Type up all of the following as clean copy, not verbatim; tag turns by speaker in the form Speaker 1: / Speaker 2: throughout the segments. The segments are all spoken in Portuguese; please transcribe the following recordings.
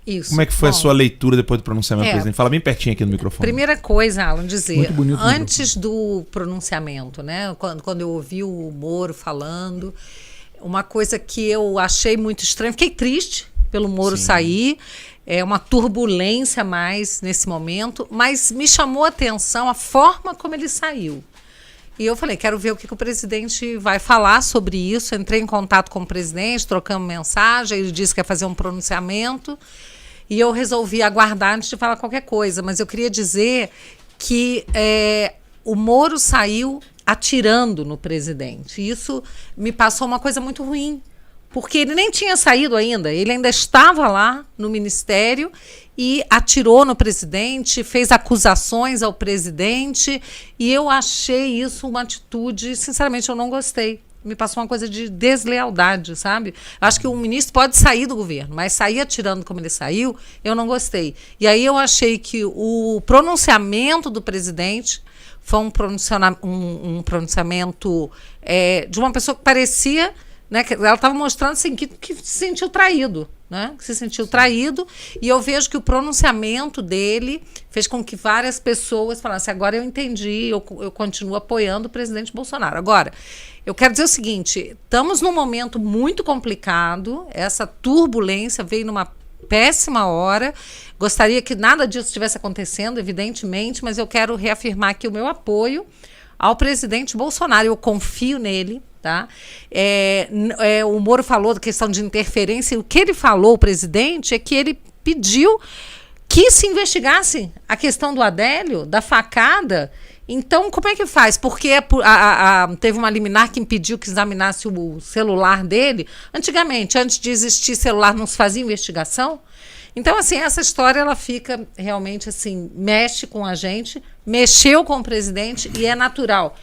Speaker 1: Isso.
Speaker 2: Como é que foi a sua leitura depois do pronunciamento do presidente? Fala bem pertinho aqui no microfone.
Speaker 1: Primeira coisa, Alan, dizer, antes do pronunciamento, né, quando eu ouvi o Moro falando, uma coisa que eu achei muito estranha, fiquei triste pelo Moro sair, uma turbulência mais nesse momento, mas me chamou a atenção a forma como ele saiu. E eu falei, quero ver o que o presidente vai falar sobre isso. Entrei em contato com o presidente, trocamos mensagem, ele disse que ia fazer um pronunciamento, e eu resolvi aguardar antes de falar qualquer coisa. Mas eu queria dizer que o Moro saiu atirando no presidente. Isso me passou uma coisa muito ruim, porque ele nem tinha saído ainda, ele ainda estava lá no ministério e atirou no presidente, fez acusações ao presidente, e eu achei isso uma atitude, sinceramente, eu não gostei. Me passou uma coisa de deslealdade, sabe? Acho que o ministro pode sair do governo, mas sair atirando como ele saiu, eu não gostei. E aí eu achei que o pronunciamento do presidente foi um pronunciamento de uma pessoa que parecia... Né, que ela estava mostrando assim, que se sentiu traído, né? Que se sentiu traído, e eu vejo que o pronunciamento dele fez com que várias pessoas falassem, agora eu entendi, eu continuo apoiando o presidente Bolsonaro. Agora, eu quero dizer o seguinte, estamos num momento muito complicado, essa turbulência veio numa péssima hora, gostaria que nada disso estivesse acontecendo, evidentemente, mas eu quero reafirmar aqui o meu apoio ao presidente Bolsonaro, eu confio nele. Tá? O Moro falou da questão de interferência, e o que ele falou, o presidente, é que ele pediu que se investigasse a questão do Adélio, da facada. Então, como é que faz? Porque teve uma liminar que impediu que examinasse o celular dele. Antigamente, antes de existir celular, não se fazia investigação? Então, assim, essa história, ela fica realmente, assim, mexe com a gente, mexeu com o presidente e é natural.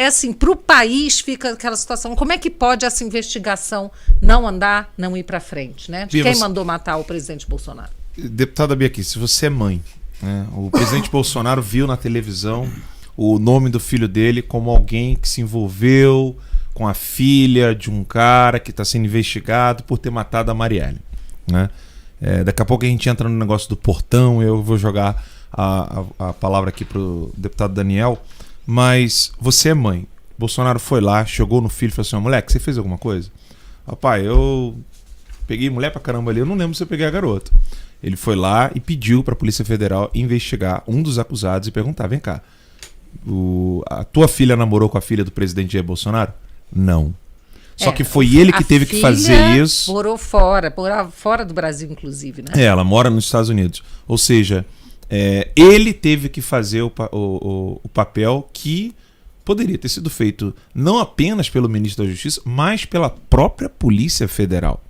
Speaker 1: Assim, para o país fica aquela situação, como é que pode essa investigação não andar, não ir para frente, né? De quem mandou matar o presidente Bolsonaro?
Speaker 2: Deputada Bia, aqui, se você é mãe, né, o presidente Bolsonaro viu na televisão o nome do filho dele como alguém que se envolveu com a filha de um cara que está sendo investigado por ter matado a Marielle, né? Daqui a pouco a gente entra no negócio do portão, eu vou jogar a palavra aqui pro deputado Daniel, mas você é mãe. Bolsonaro foi lá, chegou no filho e falou assim, moleque, você fez alguma coisa? Papai, eu peguei mulher pra caramba ali, eu não lembro se eu peguei a garota. Ele foi lá e pediu pra Polícia Federal investigar um dos acusados e perguntar, vem cá, a tua filha namorou com a filha do presidente Jair Bolsonaro? Não. Só que foi ele que teve que fazer isso.
Speaker 1: Morou fora do Brasil, inclusive, né?
Speaker 2: Ela mora nos Estados Unidos. Ou seja, ele teve que fazer o papel que poderia ter sido feito não apenas pelo ministro da Justiça, mas pela própria Polícia Federal.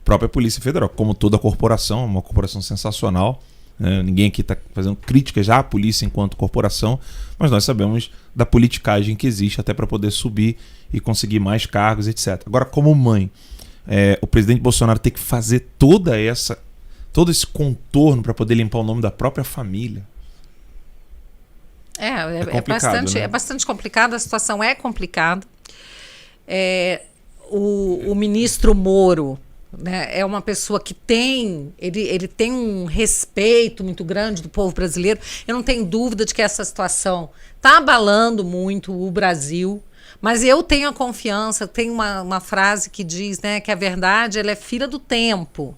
Speaker 2: Própria Polícia Federal, como toda corporação, uma corporação sensacional. Ninguém aqui está fazendo críticas já à polícia enquanto corporação, mas nós sabemos da politicagem que existe até para poder subir e conseguir mais cargos, etc. Agora, como mãe, o presidente Bolsonaro tem que fazer todo esse contorno para poder limpar o nome da própria família.
Speaker 1: É bastante complicado, a situação é complicada. O ministro Moro, né, é uma pessoa que ele tem um respeito muito grande do povo brasileiro. Eu não tenho dúvida de que essa situação está abalando muito o Brasil, mas eu tenho a confiança, tem uma frase que diz, né, que a verdade ela é filha do tempo.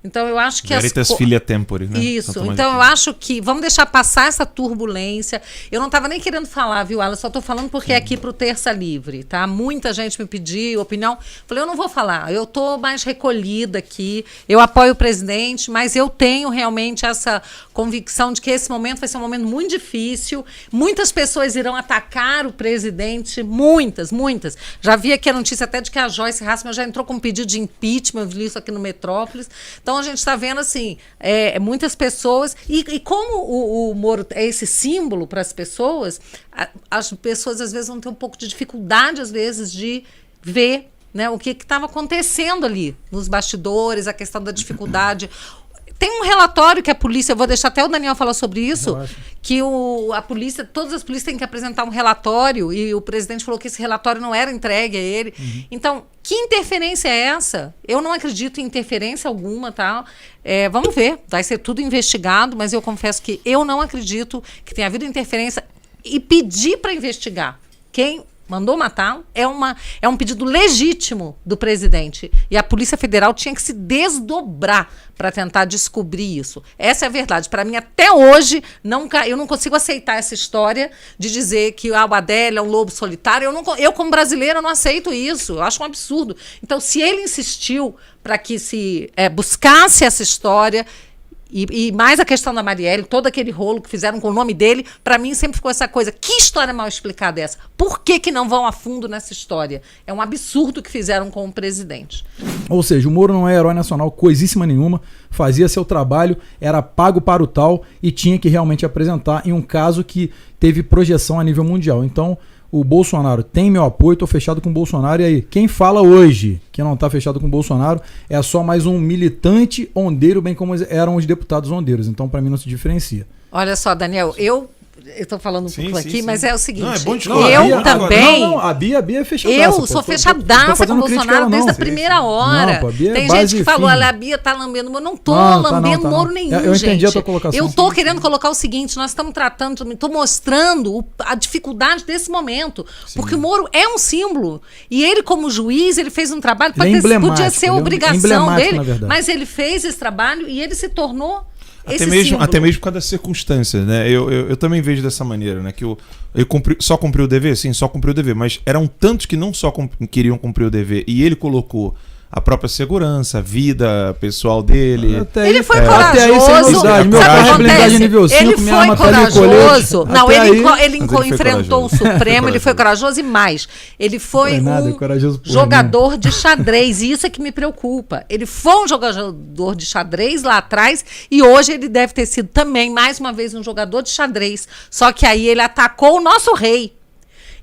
Speaker 1: Então eu acho que
Speaker 2: Veritas filia tempore, né?
Speaker 1: Isso. Então eu acho que vamos deixar passar essa turbulência. Eu não estava nem querendo falar, viu, Alan? Só estou falando porque é aqui para o Terça Livre, tá? Muita gente me pediu opinião. Falei, eu não vou falar. Eu estou mais recolhida aqui. Eu apoio o presidente, mas eu tenho realmente essa convicção de que esse momento vai ser um momento muito difícil. Muitas pessoas irão atacar o presidente, muitas. Já vi aqui a notícia até de que a Joyce Hasselmann já entrou com um pedido de impeachment. Eu vi isso aqui no Metrópolis. Então a gente está vendo assim, muitas pessoas, e como o Moro é esse símbolo para as pessoas às vezes vão ter um pouco de dificuldade, às vezes, de ver, né, o que estava acontecendo ali nos bastidores, a questão da dificuldade. Tem um relatório que a polícia, eu vou deixar até o Daniel falar sobre isso, que a polícia, todas as polícias têm que apresentar um relatório e o presidente falou que esse relatório não era entregue a ele. Então, que interferência é essa? Eu não acredito em interferência alguma, tá? Vamos ver, vai ser tudo investigado, mas eu confesso que eu não acredito que tenha havido interferência e pedir para investigar. Quem mandou matar é um pedido legítimo do presidente. E a Polícia Federal tinha que se desdobrar para tentar descobrir isso. Essa é a verdade. Para mim, até hoje, eu não consigo aceitar essa história de dizer que o Adélio é um lobo solitário. Eu, como brasileira, não aceito isso. Eu acho um absurdo. Então, se ele insistiu para que se buscasse essa história... E mais a questão da Marielle, todo aquele rolo que fizeram com o nome dele, para mim sempre ficou essa coisa. Que história mal explicada é essa? Por que não vão a fundo nessa história? É um absurdo que fizeram com o presidente.
Speaker 3: Ou seja, o Moro não é herói nacional, coisíssima nenhuma, fazia seu trabalho, era pago para o tal e tinha que realmente apresentar em um caso que teve projeção a nível mundial. Então, o Bolsonaro tem meu apoio, tô fechado com o Bolsonaro. E aí, quem fala hoje que não tá fechado com o Bolsonaro é só mais um militante ondeiro, bem como eram os deputados ondeiros. Então, para mim, não se diferencia.
Speaker 1: Olha só, Daniel, eu tô falando um pouco aqui, mas é o seguinte.
Speaker 2: Não, é bom de
Speaker 1: eu também.
Speaker 3: Não, a Bia é fechadaça.
Speaker 1: Eu sou fechadaça com o Bolsonaro desde a primeira hora.
Speaker 3: Não, pô,
Speaker 1: tem gente que falou, olha, a Bia tá lambendo o Moro. Não tô lambendo Moro nenhum,
Speaker 3: eu entendi
Speaker 1: gente.
Speaker 3: A tua colocação.
Speaker 1: Eu tô querendo colocar o seguinte: nós estamos tô mostrando a dificuldade desse momento. Sim. Porque o Moro é um símbolo. E ele, como juiz, ele fez um trabalho que podia ser obrigação dele. Mas ele fez esse trabalho e ele se tornou. Até mesmo
Speaker 2: por causa das circunstâncias, né? Eu também vejo dessa maneira, né? Que ele só cumpriu o dever? Sim, só cumpriu o dever. Mas eram tantos que não só queriam cumprir o dever. E ele colocou a própria segurança, a vida pessoal dele.
Speaker 1: Ele foi corajoso.
Speaker 3: Até aí, sem novidade. Meu carro é blindagem nível 5,
Speaker 1: ele
Speaker 3: minha arma
Speaker 1: foi corajoso. Não, ele enfrentou
Speaker 2: corajoso.
Speaker 1: o Supremo, ele foi corajoso e mais. Ele foi jogador de xadrez, e isso é que me preocupa. Ele foi um jogador de xadrez lá atrás e hoje ele deve ter sido também, mais uma vez, um jogador de xadrez. Só que aí ele atacou o nosso rei.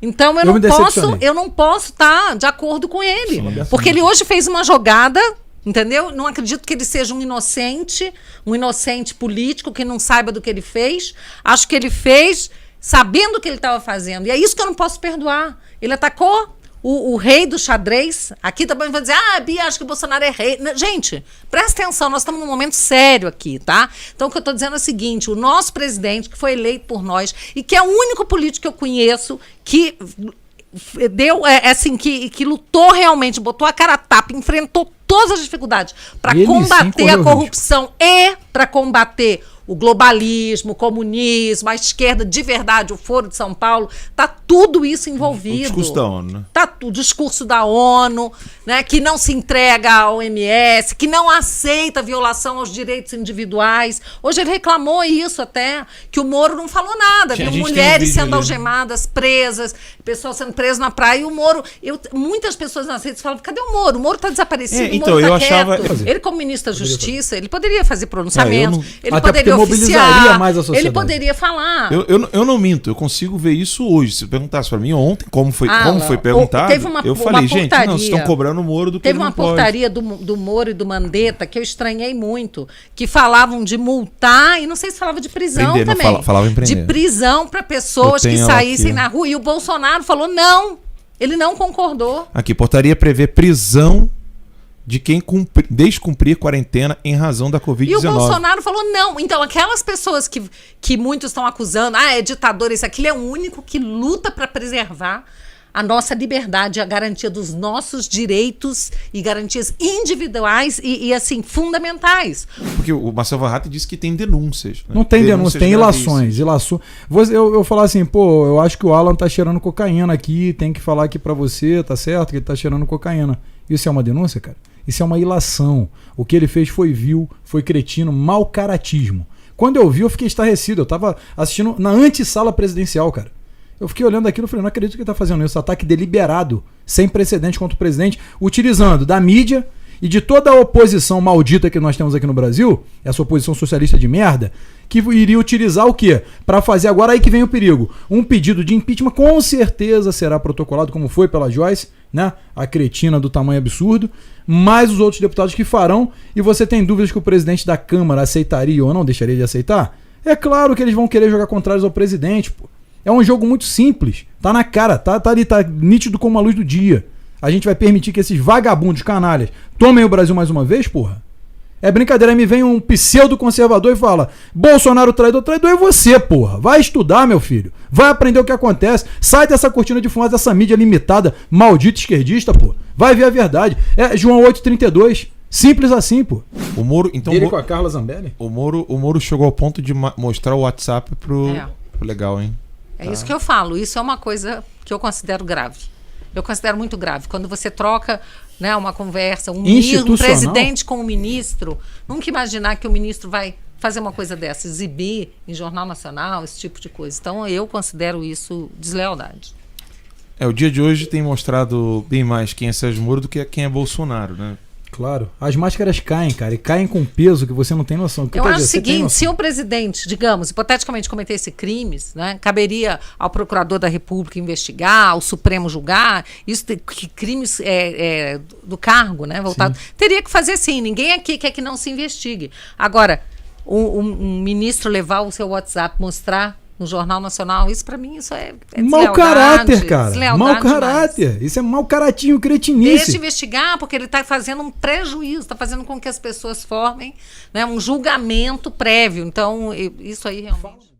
Speaker 1: Então eu não posso estar de acordo com ele. Sim, porque ele hoje fez uma jogada, entendeu? Não acredito que ele seja um inocente político que não saiba do que ele fez. Acho que ele fez sabendo o que ele estava fazendo. E é isso que eu não posso perdoar. Ele atacou o rei do xadrez. Aqui também vai dizer, Bia, acho que o Bolsonaro é rei. Gente, presta atenção, nós estamos num momento sério aqui, tá? Então o que eu estou dizendo é o seguinte, o nosso presidente, que foi eleito por nós, e que é o único político que eu conheço que deu, que lutou realmente, botou a cara a tapa, enfrentou todas as dificuldades para combater a corrupção e para combater o globalismo, o comunismo, a esquerda de verdade, o Foro de São Paulo, tá tudo isso envolvido. O
Speaker 2: discurso da ONU, né?
Speaker 1: Tá o discurso da ONU, né, que não se entrega à OMS, que não aceita a violação aos direitos individuais. Hoje ele reclamou isso até, que o Moro não falou nada, viu? Mulheres sendo algemadas, presas, pessoal sendo preso na praia, e o Moro, muitas pessoas nas redes falam, cadê o Moro? O Moro tá desaparecido,
Speaker 2: então,
Speaker 1: o Moro tá
Speaker 2: eu achava...
Speaker 1: quieto. Ele, como ministro da Justiça, ele poderia fazer pronunciamento, ele
Speaker 3: até
Speaker 1: poderia
Speaker 3: mobilizaria mais a sociedade.
Speaker 1: Ele poderia falar.
Speaker 2: Eu não minto, eu consigo ver isso hoje. Se perguntasse para mim ontem como foi perguntado, eu falei, gente, não, vocês estão cobrando o Moro do que
Speaker 1: Teve uma portaria do Moro e do Mandetta que eu estranhei muito, que falavam de multar, e não sei se falava de prisão também.
Speaker 2: Falava em prender.
Speaker 1: De prisão para pessoas que saíssem na rua. E o Bolsonaro falou não, ele não concordou.
Speaker 2: Aqui, portaria prevê prisão de quem descumprir quarentena em razão da Covid-19.
Speaker 1: E o Bolsonaro falou não. Então, aquelas pessoas que muitos estão acusando, é ditador, isso, aquilo, é o único que luta para preservar a nossa liberdade, a garantia dos nossos direitos e garantias individuais e assim, fundamentais.
Speaker 2: Porque o Marcelo Varratti disse que tem denúncias. Né?
Speaker 3: Não tem denúncias, tem ilações. Eu falar assim, eu acho que o Alan tá cheirando cocaína aqui, tem que falar aqui pra você, tá certo? Que ele tá cheirando cocaína. Isso é uma denúncia, cara? Isso é uma ilação. O que ele fez foi vil, foi cretino, mau caratismo. Quando eu vi, eu fiquei estarrecido. Eu tava assistindo na antessala presidencial, cara. Eu fiquei olhando aquilo e falei, não acredito que ele tá fazendo isso. Ataque deliberado, sem precedente contra o presidente, utilizando da mídia e de toda a oposição maldita que nós temos aqui no Brasil, essa oposição socialista de merda, que iria utilizar o quê? Para fazer agora, aí que vem o perigo. Um pedido de impeachment com certeza será protocolado, como foi pela Joyce, né? A cretina do tamanho absurdo, mais os outros deputados que farão, e você tem dúvidas que o presidente da Câmara aceitaria ou não deixaria de aceitar? É claro que eles vão querer jogar contrários ao presidente, pô. É um jogo muito simples, tá na cara, tá ali, tá nítido como a luz do dia. A gente vai permitir que esses vagabundos canalhas tomem o Brasil mais uma vez, porra? É brincadeira, me vem um pseudo-conservador e fala: Bolsonaro traidor, traidor é você, porra. Vai estudar, meu filho. Vai aprender o que acontece. Sai dessa cortina de fumaça, dessa mídia limitada, maldita esquerdista, pô. Vai ver a verdade. É João 8,32. Simples assim, pô.
Speaker 2: O Moro, então,
Speaker 3: Ele com a Carla Zambelli?
Speaker 2: O Moro chegou ao ponto de mostrar o WhatsApp pro legal, hein?
Speaker 1: É isso que eu falo. Isso é uma coisa que eu considero grave. Eu considero muito grave. Quando você troca, né, uma conversa, um presidente com um ministro, nunca imaginar que o ministro vai fazer uma coisa dessa, exibir em Jornal Nacional, esse tipo de coisa. Então, eu considero isso deslealdade.
Speaker 2: O dia de hoje tem mostrado bem mais quem é Sérgio Moro do que quem é Bolsonaro, né?
Speaker 3: Claro. As máscaras caem, cara, e caem com peso que você não tem noção.
Speaker 1: Eu acho o seguinte, se o presidente, digamos, hipoteticamente cometesse crimes, né, caberia ao procurador da República investigar, ao Supremo julgar, isso que crimes do cargo, né, voltado, teria que fazer sim, ninguém aqui quer que não se investigue. Agora, um ministro levar o seu WhatsApp, mostrar no Jornal Nacional, isso pra mim isso é
Speaker 3: mau caráter, cara. Mau caráter. Demais. Isso é mau caratinho, cretinice.
Speaker 1: Deixa de investigar, porque ele está fazendo um prejuízo, está fazendo com que as pessoas formem, né, um julgamento prévio. Então, isso aí realmente...